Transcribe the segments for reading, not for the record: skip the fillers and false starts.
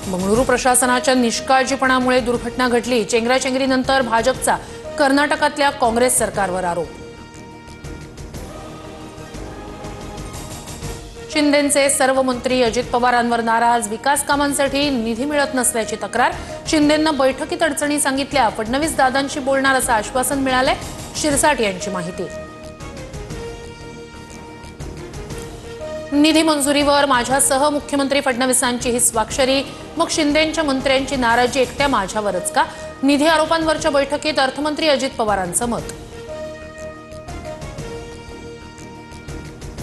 बंगळुरू प्रशासनाच्या निष्काळजीपणामुळे दुर्घटना घडली। चेंगराचेंगरीनंतर भाजपचा कर्नाटकातल्या काँग्रेस सरकारवर आरोप। शिंदेंचे सर्व मंत्री अजित पवारांवर नाराज। विकास कामांसाठी निधी मिळत नसल्याची तक्रार। शिंदेंना बैठकीत अडचणी सांगितल्या। फडणवीस दादांशी बोलणार असं आश्वासन मिळाले। शिरसाट यांची माहिती। निधी मंजुरीवर माझ्यासह मुख्यमंत्री फडणवीसांची ही स्वाक्षरी। मग शिंदेंच्या मंत्र्यांची नाराजी एकट्या माझ्यावरच का? निधी आरोपांवरच्या बैठकीत अर्थमंत्री अजित पवारांचं मत।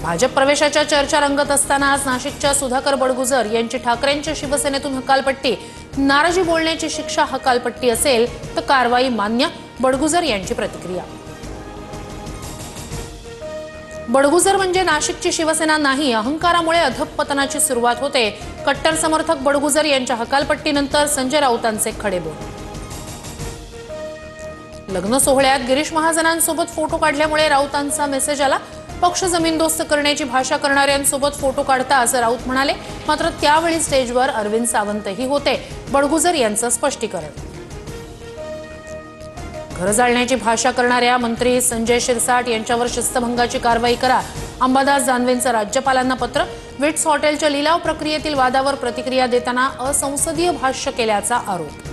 भाजप प्रवेशाच्या चर्चा रंगत असतानाच नाशिकच्या सुधाकर बडगुजर यांची ठाकरेंच्या शिवसेनेतून हकालपट्टी। नाराजी बोलण्याची शिक्षा हकालपट्टी असेल तर कारवाई मान्य। बडगुजर यांची प्रतिक्रिया। बडगुजर म्हणजे नाशिकची शिवसेना नाही, अहंकारामुळे अधःपतनाची सुरुवात होते। कट्टर समर्थक बडगुजर यांच्या हकालपट्टीनंतर संजय राऊतांचे खडेबोल। लग्न सोहळ्यात गिरीश महाजनांसोबत फोटो काढल्यामुळे राऊतांचा मेसेज आला। पक्ष जमीनदोस्त करण्याची भाषा करणाऱ्यांसोबत फोटो काढता असं राऊत म्हणाले। मात्र त्यावेळी स्टेजवर अरविंद सावंतही होते। बडगुजर यांचं स्पष्टीकरण। घर जाळण्याची भाषा करणाऱ्या मंत्री संजय शिरसाट यांच्यावर शिस्तभंगाची कारवाई करा। अंबादास दानवेंचं राज्यपालांना पत्र। विट्स हॉटेलच्या लिलाव प्रक्रियेतील वादावर प्रतिक्रिया देताना असंसदीय भाष्य केल्याचा आरोप।